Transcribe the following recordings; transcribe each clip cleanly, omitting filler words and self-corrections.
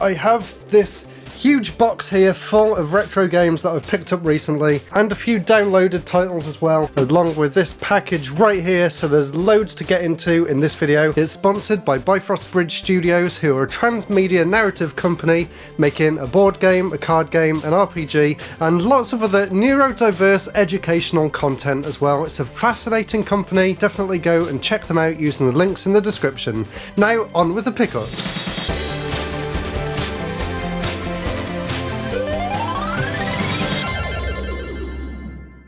I have this huge box here full of retro games that I've picked up recently, and a few downloaded titles as well, along with this package right here, so there's loads to get into in this video. It's sponsored by Bifrost Bridge Studios, who are a transmedia narrative company making a board game, a card game, an RPG, and lots of other neurodiverse educational content as well. It's a fascinating company, definitely go and check them out using the links in the description. Now on with the pickups.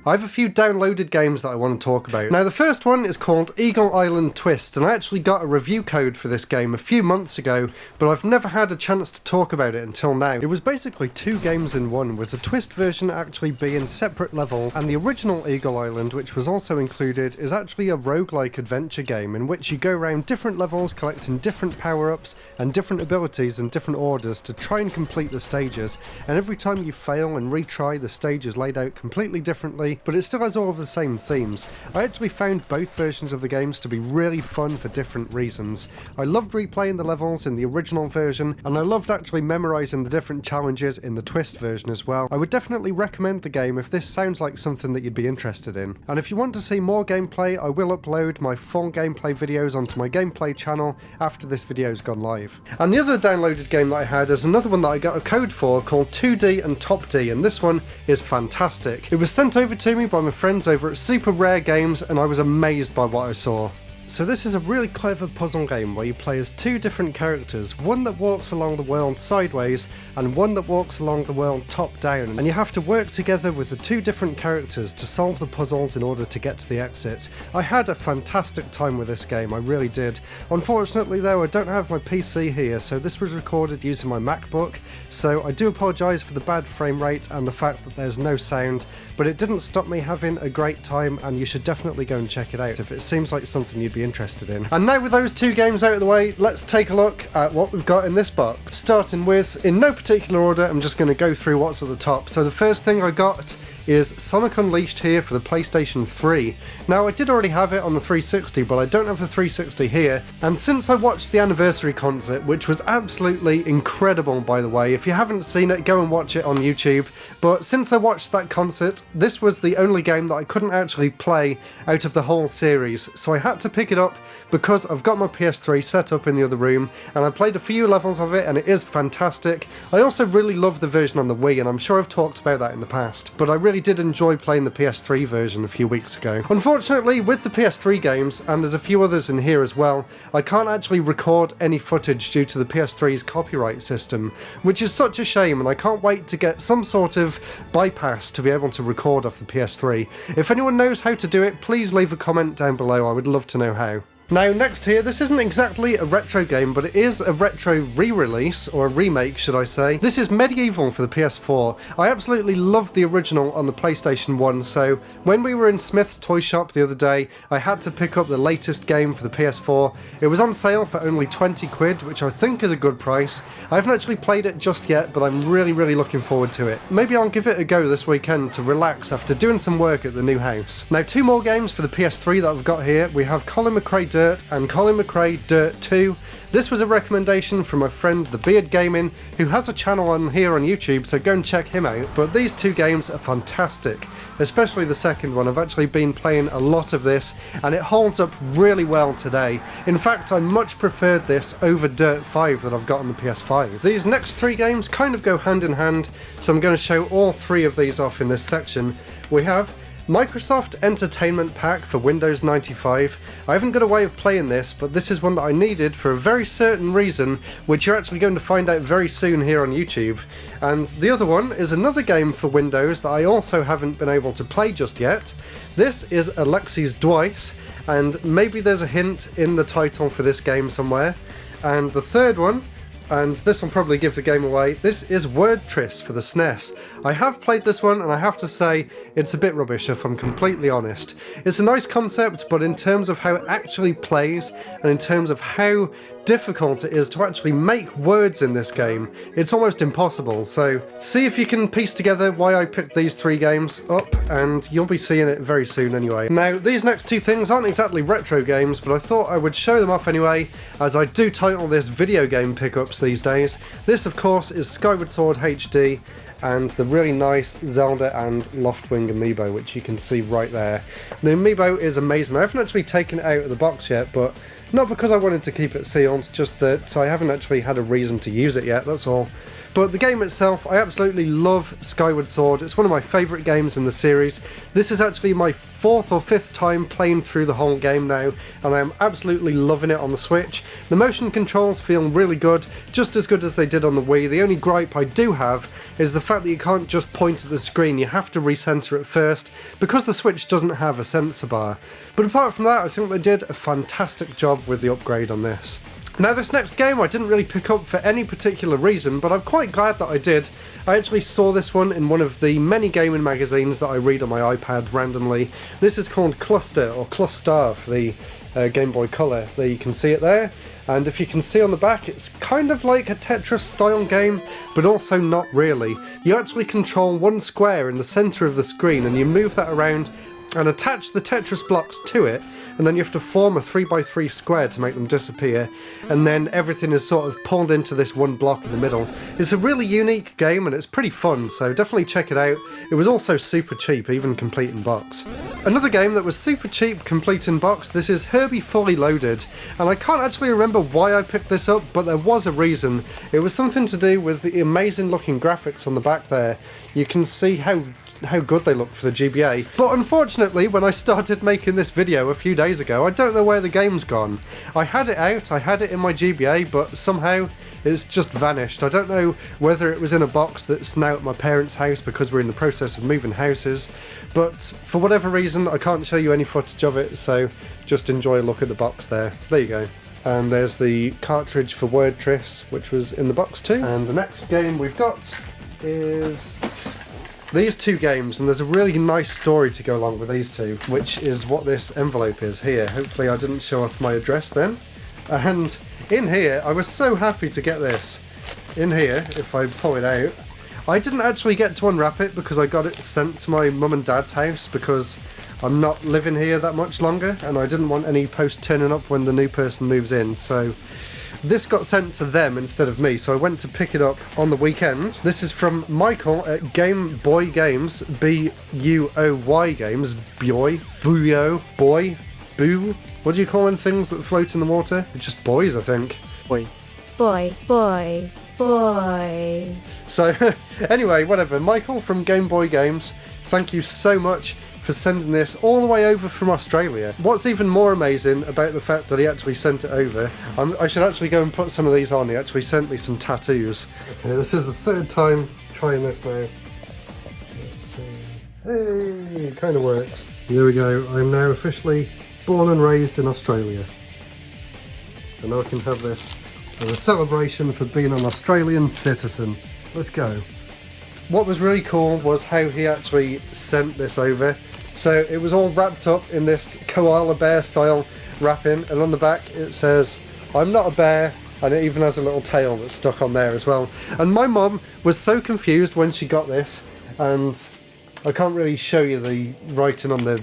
I have a few downloaded games that I want to talk about. Now the first one is called Eagle Island Twist, and I actually got a review code for this game a few months ago, but I've never had a chance to talk about it until now. It was basically two games in one, with the Twist version actually being separate level, and the original Eagle Island, which was also included, is actually a roguelike adventure game in which you go around different levels collecting different power-ups and different abilities in different orders to try and complete the stages, and every time you fail and retry, the stage is laid out completely differently, but it still has all of the same themes. I actually found both versions of the games to be really fun for different reasons. I loved replaying the levels in the original version, and I loved actually memorising the different challenges in the Twist version as well. I would definitely recommend the game if this sounds like something that you'd be interested in. And if you want to see more gameplay, I will upload my full gameplay videos onto my gameplay channel after this video's gone live. And the other downloaded game that I had is another one that I got a code for called 2D and Top D, and this one is fantastic. It was sent over to me by my friends over at Super Rare Games, and I was amazed by what I saw. So this is a really clever puzzle game where you play as two different characters, one that walks along the world sideways and one that walks along the world top down, and you have to work together with the two different characters to solve the puzzles in order to get to the exit. I had a fantastic time with this game, I really did. Unfortunately though, I don't have my PC here, so this was recorded using my MacBook, so I do apologise for the bad frame rate and the fact that there's no sound, but it didn't stop me having a great time, and you should definitely go and check it out if it seems like something you'd be interested in. And now with those two games out of the way, let's take a look at what we've got in this box. Starting with, in no particular order, I'm just going to go through what's at the top. So the first thing I got is Sonic Unleashed here for the PlayStation 3. Now I did already have it on the 360, but I don't have the 360 here, and since I watched the anniversary concert, which was absolutely incredible by the way, if you haven't seen it, go and watch it on YouTube, but since I watched that concert, this was the only game that I couldn't actually play out of the whole series, so I had to pick it up because I've got my PS3 set up in the other room, and I played a few levels of it and it is fantastic. I also really love the version on the Wii, and I'm sure I've talked about that in the past, but I really did enjoy playing the PS3 version a few weeks ago. Unfortunately, with the PS3 games, and there's a few others in here as well, I can't actually record any footage due to the PS3's copyright system, which is such a shame, and I can't wait to get some sort of bypass to be able to record off the PS3. If anyone knows how to do it, please leave a comment down below, I would love to know how. Now next here, this isn't exactly a retro game, but it is a retro re-release, or a remake should I say. This is Medieval for the PS4. I absolutely loved the original on the PlayStation 1, so when we were in Smith's toy shop the other day, I had to pick up the latest game for the PS4. It was on sale for only 20 quid, which I think is a good price. I haven't actually played it just yet, but I'm really looking forward to it. Maybe I'll give it a go this weekend to relax after doing some work at the new house. Now two more games for the PS3 that I've got here. We have Colin McRae Dirt and Colin McRae Dirt 2. This was a recommendation from my friend The Beard Gaming, who has a channel on here on YouTube, so go and check him out. But these two games are fantastic, especially the second one. I've actually been playing a lot of this and it holds up really well today. In fact, I much preferred this over Dirt 5 that I've got on the PS5. These next three games kind of go hand in hand, so I'm going to show all three of these off in this section. We have Microsoft Entertainment Pack for Windows 95. I haven't got a way of playing this, but this is one that I needed for a very certain reason, which you're actually going to find out very soon here on YouTube. And the other one is another game for Windows that I also haven't been able to play just yet. This is Alexis Dwice, and maybe there's a hint in the title for this game somewhere. And the third one, and this will probably give the game away, this is Wordtris for the SNES. I have played this one and I have to say it's a bit rubbish if I'm completely honest. It's a nice concept, but in terms of how it actually plays and in terms of how difficult it is to actually make words in this game. It's almost impossible, so see if you can piece together why I picked these 3 games up, and you'll be seeing it very soon anyway. Now, these next 2 things aren't exactly retro games, but I thought I would show them off anyway, as I do title this video game pickups these days. This, of course, is Skyward Sword HD, and the really nice Zelda and Loftwing amiibo, which you can see right there. The amiibo is amazing. I haven't actually taken it out of the box yet, but not because I wanted to keep it sealed, just that I haven't actually had a reason to use it yet, that's all. But the game itself, I absolutely love Skyward Sword. It's one of my favourite games in the series. This is actually my 4th or 5th time playing through the whole game now, and I am absolutely loving it on the Switch. The motion controls feel really good, just as good as they did on the Wii. The only gripe I do have is the fact that you can't just point at the screen, you have to recenter it first, because the Switch doesn't have a sensor bar. But apart from that, I think they did a fantastic job with the upgrade on this. Now, this next game I didn't really pick up for any particular reason, but I'm quite glad that I did. I actually saw this one in one of the many gaming magazines that I read on my iPad randomly. This is called Cluster, or Cluster for the Game Boy Color. There you can see it there. And if you can see on the back, it's kind of like a Tetris style game, but also not really. You actually control one square in the centre of the screen, and you move that around and attach the Tetris blocks to it, and then you have to form a 3x3 square to make them disappear, and then everything is sort of pulled into this one block in the middle. It's a really unique game and it's pretty fun, so definitely check it out. It was also super cheap, even complete in box. Another game that was super cheap, complete in box, this is Herbie Fully Loaded, and I can't actually remember why I picked this up, but there was a reason. It was something to do with the amazing looking graphics on the back there. You can see how good they look for the GBA. But unfortunately, when I started making this video a few days ago, I don't know where the game's gone. I had it out, I had it in my GBA, but somehow it's just vanished. I don't know whether it was in a box that's now at my parents' house because we're in the process of moving houses, but for whatever reason I can't show you any footage of it, so just enjoy a look at the box there. There you go. And there's the cartridge for Wordtris, which was in the box too. And the next game we've got is these 2 games, and there's a really nice story to go along with these 2, which is what this envelope is here. Hopefully I didn't show off my address then. And in here, I was so happy to get this. In here, if I pull it out, I didn't actually get to unwrap it because I got it sent to my mum and dad's house because I'm not living here that much longer, and I didn't want any post turning up when the new person moves in, so this got sent to them instead of me, so I went to pick it up on the weekend. This is from Michael at Game Boy Games, B-U-O-Y Games, Boy, Boo-yo, Boy, Boo. What do you call them things that float in the water? It's just boys, I think. Boy. Boy, boy, boy. So, anyway, whatever. Michael from Game Boy Games, thank you so much for sending this all the way over from Australia. What's even more amazing about the fact that he actually sent it over, I should actually go and put some of these on. He actually sent me some tattoos. Okay, this is the 3rd time trying this now. Let's see. Hey, it kind of worked. There we go. I'm now officially born and raised in Australia. And now I can have this as a celebration for being an Australian citizen. Let's go. What was really cool was how he actually sent this over. So it was all wrapped up in this koala bear style wrapping, and on the back it says, "I'm not a bear," and it even has a little tail that's stuck on there as well. And my mum was so confused when she got this, and I can't really show you the writing on the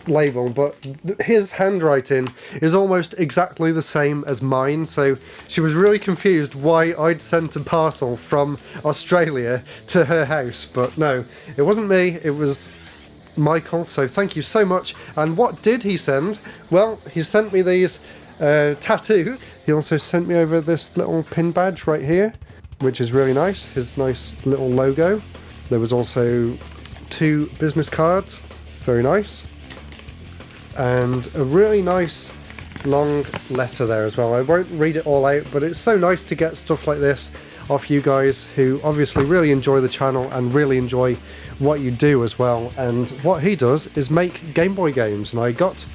label, but his handwriting is almost exactly the same as mine, so she was really confused why I'd sent a parcel from Australia to her house. But no, it wasn't me, it was Michael, so thank you so much. And what did he send? Well, he sent me these tattoo. He also sent me over this little pin badge right here, which is really nice, his nice little logo. There was also 2 business cards, very nice, and a really nice long letter there as well. I won't read it all out, but it's so nice to get stuff like this off you guys who obviously really enjoy the channel and really enjoy what you do as well. And what he does is make Game Boy games, and I got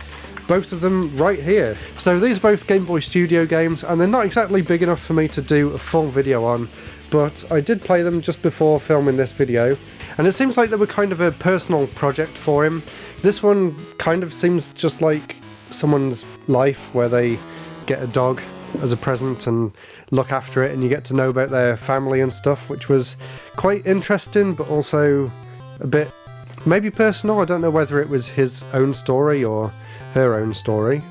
both of them right here. So these are both Game Boy Studio games, and they're not exactly big enough for me to do a full video on, but I did play them just before filming this video, and it seems like they were kind of a personal project for him. This one kind of seems just like someone's life where they get a dog as a present and look after it, and you get to know about their family and stuff, which was quite interesting, but also a bit maybe personal. I don't know whether it was his own story or her own story.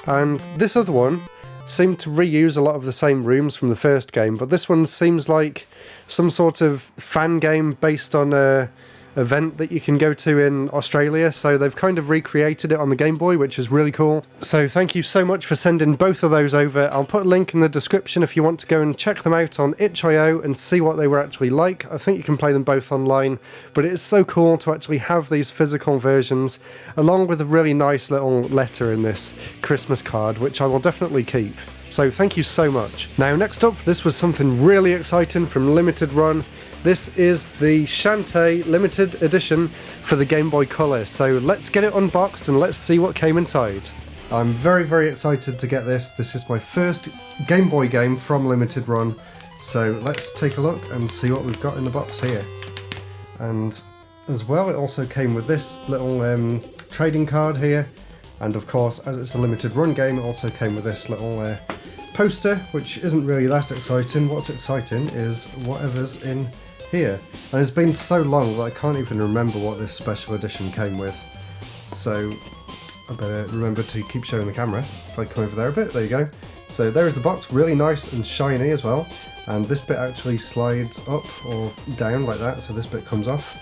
And this other one seemed to reuse a lot of the same rooms from the first game, but this one seems like some sort of fan game based on a event that you can go to in Australia, so they've kind of recreated it on the Game Boy, which is really cool. So thank you so much for sending both of those over. I'll put a link in the description if you want to go and check them out on itch.io and see what they were actually like. I think you can play them both online, but it is so cool to actually have these physical versions, along with a really nice little letter in this Christmas card, which I will definitely keep. So thank you so much. Now next up, this was something really exciting from Limited Run. This is the Shantae limited edition for the Game Boy Color, so let's get it unboxed and let's see what came inside. I'm very, very excited to get this. This is my first Game Boy game from Limited Run, so let's take a look and see what we've got in the box here. And as well, it also came with this little trading card here, and of course, as it's a Limited Run game, it also came with this little poster, which isn't really that exciting. What's exciting is whatever's in here, and it's been so long that I can't even remember what this special edition came with, so I better remember to keep showing the camera. If I come over there a bit, there you go. So there is the box, really nice and shiny as well, and this bit actually slides up or down like that, so this bit comes off,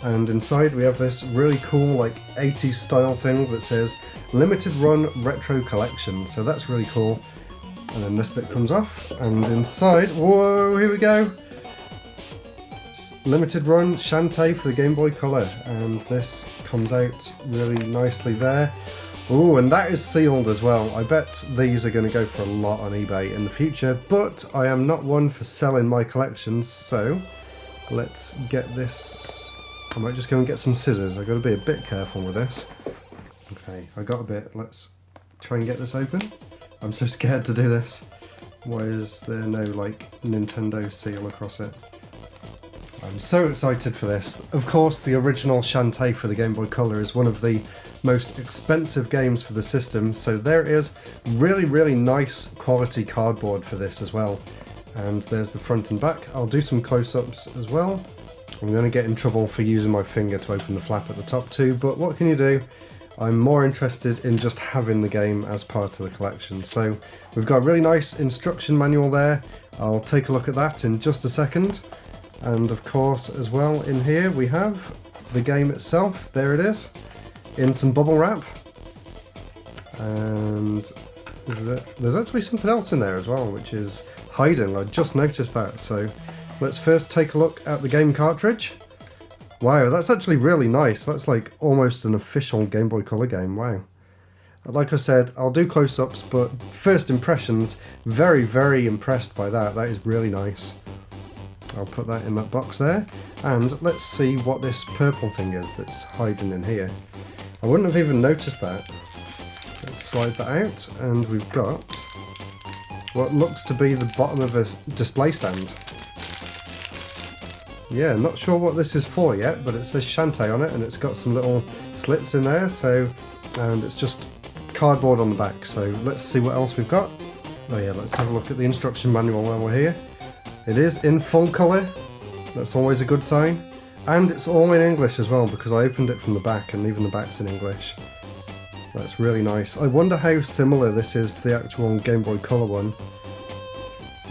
and inside we have this really cool like 80s style thing that says Limited Run Retro Collection, so that's really cool. And then this bit comes off, and inside, whoa, here we go! Limited Run Shantae for the Game Boy Color, and this comes out really nicely there. Ooh, and that is sealed as well. I bet these are going to go for a lot on eBay in the future, but I am not one for selling my collections, so let's get this. I might just go and get some scissors. I've got to be a bit careful with this. Okay, I got a bit. Let's try and get this open. I'm so scared to do this. Why is there no like Nintendo seal across it? I'm so excited for this. Of course, the original Shantae for the Game Boy Color is one of the most expensive games for the system, so there is really, really nice quality cardboard for this as well. And there's the front and back. I'll do some close-ups as well. I'm going to get in trouble for using my finger to open the flap at the top too, but what can you do? I'm more interested in just having the game as part of the collection. So we've got a really nice instruction manual there. I'll take a look at that in just a second. And of course, as well, in here we have the game itself. There it is, in some bubble wrap. And there's actually something else in there as well, which is hiding. I just noticed that. So let's first take a look at the game cartridge. Wow, that's actually really nice. That's like almost an official Game Boy Color game. Wow. Like I said, I'll do close-ups, but first impressions, very, very impressed by that. That is really nice. I'll put that in that box there, and let's see what this purple thing is that's hiding in here. I wouldn't have even noticed that. Let's slide that out, and we've got what looks to be the bottom of a display stand. Yeah, not sure what this is for yet, but it says Shantae on it, and it's got some little slits in there, so, and it's just cardboard on the back, so let's see what else we've got. Oh yeah, let's have a look at the instruction manual while we're here. It is in full colour, that's always a good sign, and it's all in English as well, because I opened it from the back and even the back's in English. That's really nice. I wonder how similar this is to the actual Game Boy Color one.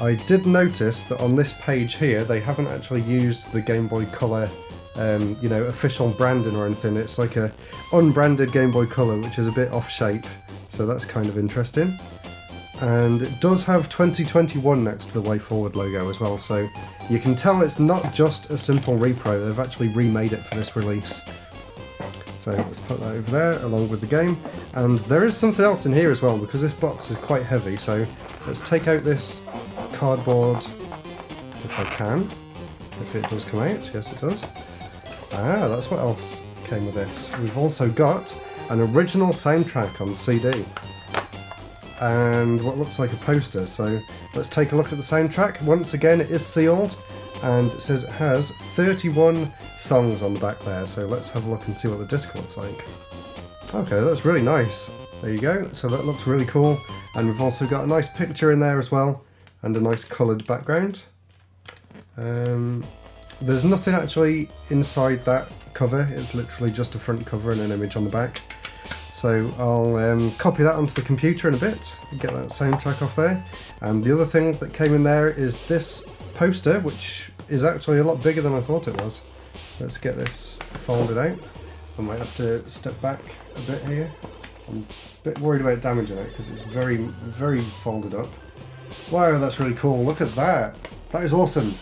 I did notice that on this page here they haven't actually used the Game Boy Color you know, official branding or anything. It's like a unbranded Game Boy Color, which is a bit off shape, so that's kind of interesting. And it does have 2021 next to the Way Forward logo as well, so you can tell it's not just a simple repro, they've actually remade it for this release. So let's put that over there along with the game. And there is something else in here as well, because this box is quite heavy, so let's take out this cardboard if I can. If it does come out, yes it does. Ah, that's what else came with this. We've also got an original soundtrack on CD. And what looks like a poster, so let's take a look at the soundtrack. Once again, it is sealed, and it says it has 31 songs on the back there, so let's have a look and see what the disc looks like. Okay, that's really nice. There you go, so that looks really cool. And we've also got a nice picture in there as well, and a nice coloured background. There's nothing actually inside that cover, it's literally just a front cover and an image on the back. So I'll copy that onto the computer in a bit, get that soundtrack off there. And the other thing that came in there is this poster, which is actually a lot bigger than I thought it was. Let's get this folded out. I might have to step back a bit here. I'm a bit worried about damaging it because it's very, very folded up. Wow, that's really cool. Look at that. That is awesome.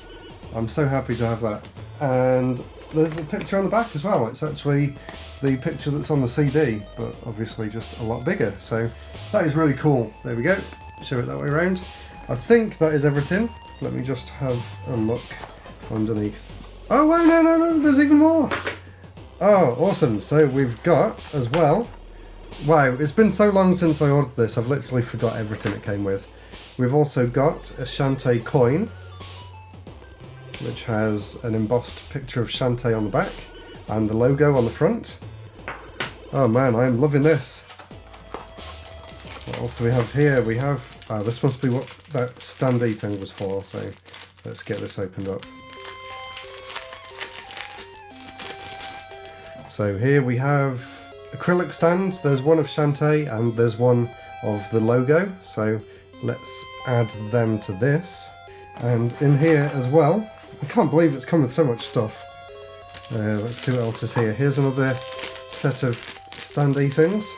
I'm so happy to have that. And there's a picture on the back as well. It's actually the picture that's on the CD, but obviously just a lot bigger. So that is really cool. There we go. Show it that way around. I think that is everything. Let me just have a look underneath. Oh, wow, no, there's even more. Oh, awesome. So we've got as well. Wow, it's been so long since I ordered this. I've literally forgot everything it came with. We've also got a Shantae coin, which has an embossed picture of Shantae on the back and the logo on the front. Oh man, I'm loving this. What else do we have here? We have, this must be what that standee thing was for, so let's get this opened up. So here we have acrylic stands. There's one of Shantae and there's one of the logo, so let's add them to this. And in here as well, I can't believe it's come with so much stuff. Let's see what else is here. Here's another set of standee things.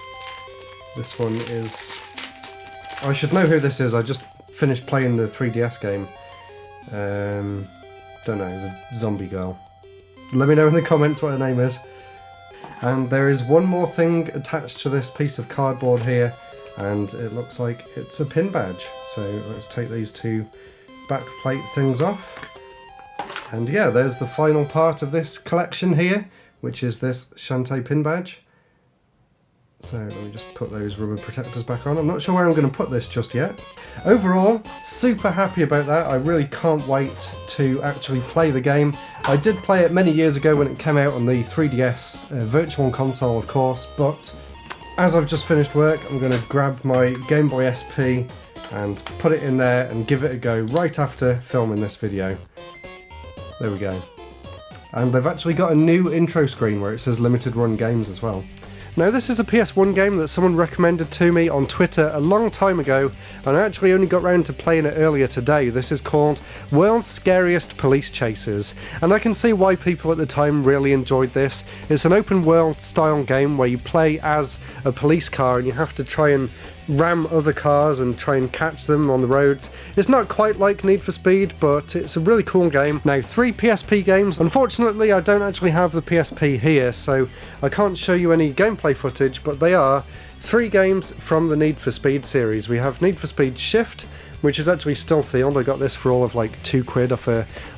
This one is... I should know who this is. I just finished playing the 3DS game. Don't know, the zombie girl. Let me know in the comments what her name is. And there is one more thing attached to this piece of cardboard here, and it looks like it's a pin badge. So let's take these two back plate things off. And yeah, there's the final part of this collection here, which is this Shantae pin badge. So let me just put those rubber protectors back on. I'm not sure where I'm going to put this just yet. Overall, super happy about that. I really can't wait to actually play the game. I did play it many years ago when it came out on the 3DS Virtual Console, of course, but as I've just finished work, I'm going to grab my Game Boy SP and put it in there and give it a go right after filming this video. There we go. And they've actually got a new intro screen where it says limited run games as well. Now this is a PS1 game that someone recommended to me on Twitter a long time ago, and I actually only got round to playing it earlier today. This is called World's Scariest Police Chases, and I can see why people at the time really enjoyed this. It's an open world style game where you play as a police car and you have to try and ram other cars and try and catch them on the roads. It's not quite like Need for Speed, but it's a really cool game. Now, 3 PSP games. Unfortunately, I don't actually have the PSP here, so I can't show you any gameplay footage, but they are 3 games from the Need for Speed series. We have Need for Speed Shift, which is actually still sealed. I got this for all of like £2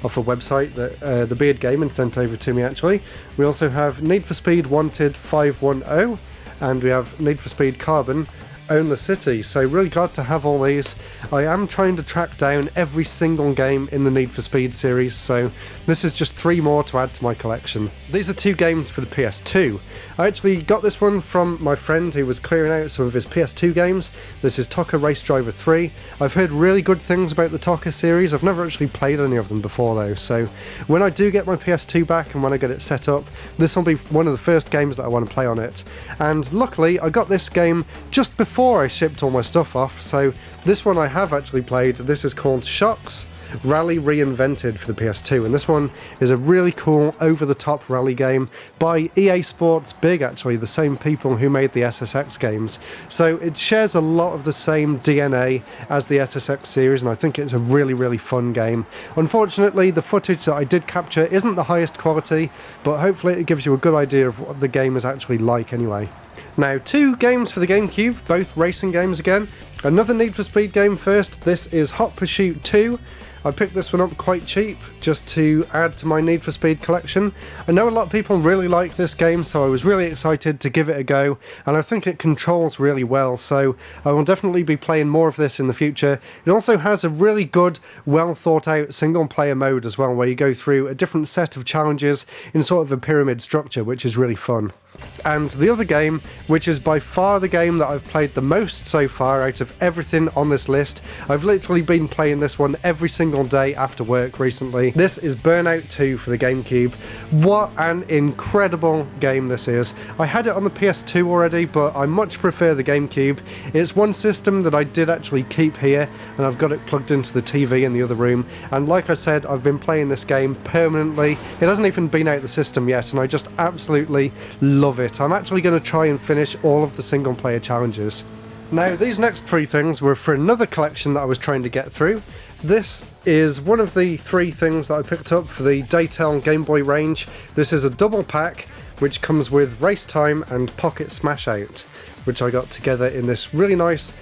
off a website that the Beard Gaming sent over to me actually. We also have Need for Speed Wanted 510, and we have Need for Speed Carbon Own the City, so really glad to have all these. I am trying to track down every single game in the Need for Speed series, so this is just 3 more to add to my collection. These are 2 games for the PS2. I actually got this one from my friend who was clearing out some of his PS2 games. This is TOCA Race Driver 3. I've heard really good things about the TOCA series. I've never actually played any of them before though, so when I do get my PS2 back and when I get it set up, this will be one of the first games that I want to play on it. And luckily I got this game just before I shipped all my stuff off, so this one I have actually played. This is called Shocks Rally Reinvented for the PS2, and this one is a really cool over-the-top rally game by EA Sports Big, actually the same people who made the SSX games, so it shares a lot of the same DNA as the SSX series, and I think it's a really fun game. Unfortunately, the footage that I did capture isn't the highest quality, but hopefully it gives you a good idea of what the game is actually like anyway. Now, 2 games for the GameCube, both racing games again. Another Need for Speed game first. This is Hot Pursuit 2. I picked this one up quite cheap just to add to my Need for Speed collection. I know a lot of people really like this game, so I was really excited to give it a go, and I think it controls really well, so I will definitely be playing more of this in the future. It also has a really good, well thought out single player mode as well, where you go through a different set of challenges in sort of a pyramid structure, which is really fun. And the other game, which is by far the game that I've played the most so far out of everything on this list, I've literally been playing this one every single day after work recently. This is Burnout 2 for the GameCube. What an incredible game this is. I had it on the PS2 already, but I much prefer the GameCube. It's one system that I did actually keep here, and I've got it plugged into the TV in the other room, and like I said, I've been playing this game permanently. It hasn't even been out the system yet, and I just absolutely love it. I'm actually going to try and finish all of the single player challenges. Now, these next three things were for another collection that I was trying to get through. This is one of the three things that I picked up for the Daytel Game Boy range. This is a double pack which comes with Race Time and Pocket Smash Out, which I got together in this really nice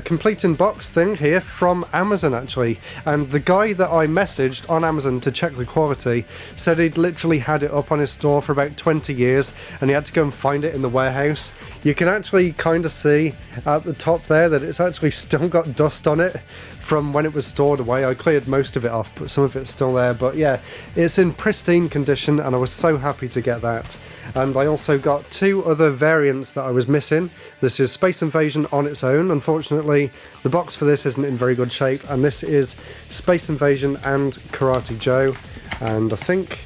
complete in box thing here from Amazon actually, and the guy that I messaged on Amazon to check the quality said he'd literally had it up on his store for about 20 years and he had to go and find it in the warehouse. You can actually kind of see at the top there that it's actually still got dust on it from when it was stored away. I cleared most of it off, but some of it's still there. But yeah, it's in pristine condition and I was so happy to get that. And I also got two other variants that I was missing. This is Space Invasion on its own. Unfortunately, the box for this isn't in very good shape, and this is Space Invasion and Karate Joe. And I think,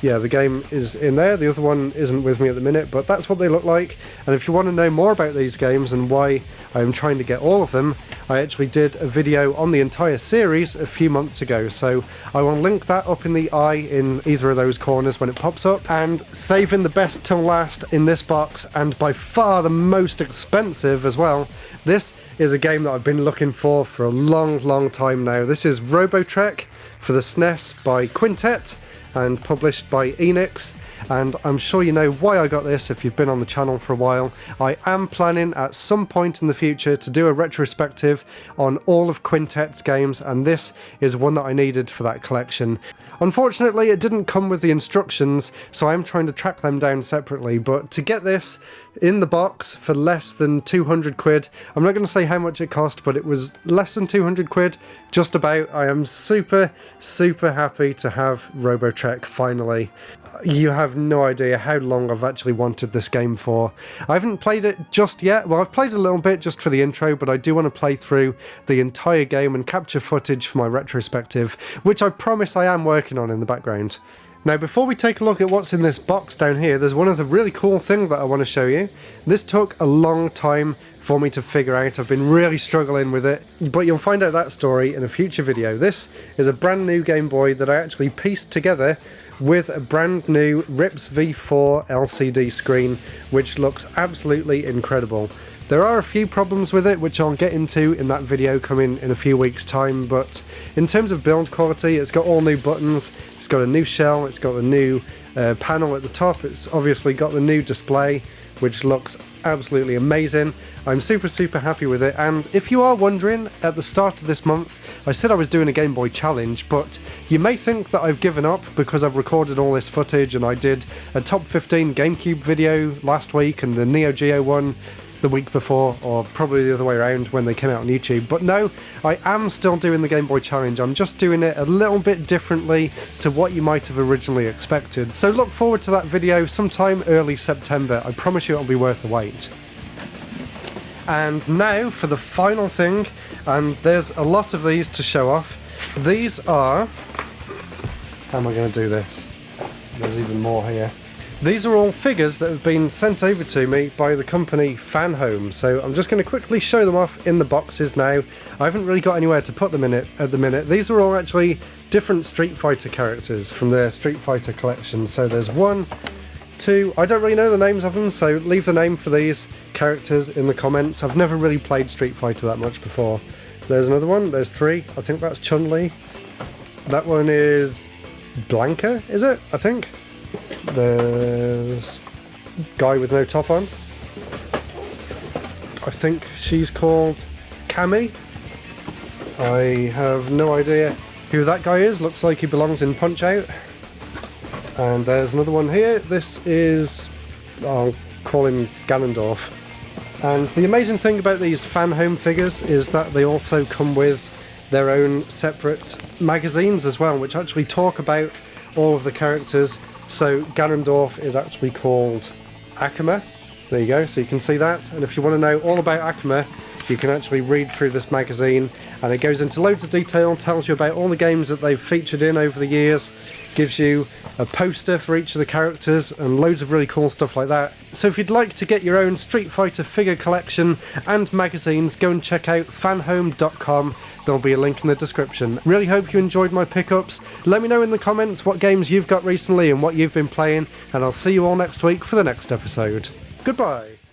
yeah, the game is in there. The other one isn't with me at the minute, but that's what they look like. And if you want to know more about these games and why I am trying to get all of them, I actually did a video on the entire series a few months ago, so I will link that up in the eye in either of those corners when it pops up. And saving the best till last in this box, and by far the most expensive as well, this is a game that I've been looking for a long time now. This is RoboTrek for the SNES by Quintet and published by Enix, and I'm sure you know why I got this if you've been on the channel for a while. I am planning at some point in the future to do a retrospective on all of Quintet's games, and this is one that I needed for that collection. Unfortunately, it didn't come with the instructions, so I'm trying to track them down separately, but to get this in the box for less than 200 quid, I'm not going to say how much it cost, but it was less than 200 quid, just about. I am super happy to have RoboTrek finally. You have no idea how long I've actually wanted this game for. I haven't played it just yet. Well, I've played a little bit just for the intro, but I do want to play through the entire game and capture footage for my retrospective, which I promise I am working on in the background. Now, before we take a look at what's in this box down here, there's one other really cool thing that I want to show you. This took a long time for me to figure out. I've been really struggling with it, but you'll find out that story in a future video. This is a brand new Game Boy that I actually pieced together with a brand new Rips V4 LCD screen, which looks absolutely incredible. There are a few problems with it, which I'll get into in that video coming in a few weeks' time, but in terms of build quality, it's got all new buttons, it's got a new shell, it's got a new panel at the top, it's obviously got the new display, which looks absolutely amazing. I'm super happy with it, and if you are wondering, at the start of this month, I said I was doing a Game Boy challenge, but you may think that I've given up because I've recorded all this footage and I did a top 15 GameCube video last week and the Neo Geo one the week before, or probably the other way around when they came out on YouTube. But no, I am still doing the Game Boy Challenge. I'm just doing it a little bit differently to what you might have originally expected. So look forward to that video sometime early September. I promise you it'll be worth the wait. And now for the final thing, and there's a lot of these to show off. These are... How am I going to do this? There's even more here. These are all figures that have been sent over to me by the company Fan Home, so I'm just going to quickly show them off in the boxes now. I haven't really got anywhere to put them in it at the minute. These are all actually different Street Fighter characters from their Street Fighter collection. So there's 1, 2, I don't really know the names of them, so leave the name for these characters in the comments. I've never really played Street Fighter that much before. There's another one, there's 3, I think that's Chun-Li. That one is Blanca, is it? I think. There's guy with no top on. I think she's called Cammy. I have no idea who that guy is. Looks like he belongs in Punch-Out. And there's another one here. This is... I'll call him Ganondorf. And the amazing thing about these fan home figures is that they also come with their own separate magazines as well, which actually talk about all of the characters. So Ganondorf is actually called Akuma. There you go, so you can see that. And if you want to know all about Akuma, you can actually read through this magazine, and it goes into loads of detail, tells you about all the games that they've featured in over the years, gives you a poster for each of the characters, and loads of really cool stuff like that. So if you'd like to get your own Street Fighter figure collection and magazines, go and check out fanhome.com. There'll be a link in the description. Really hope you enjoyed my pickups. Let me know in the comments what games you've got recently and what you've been playing, and I'll see you all next week for the next episode. Goodbye!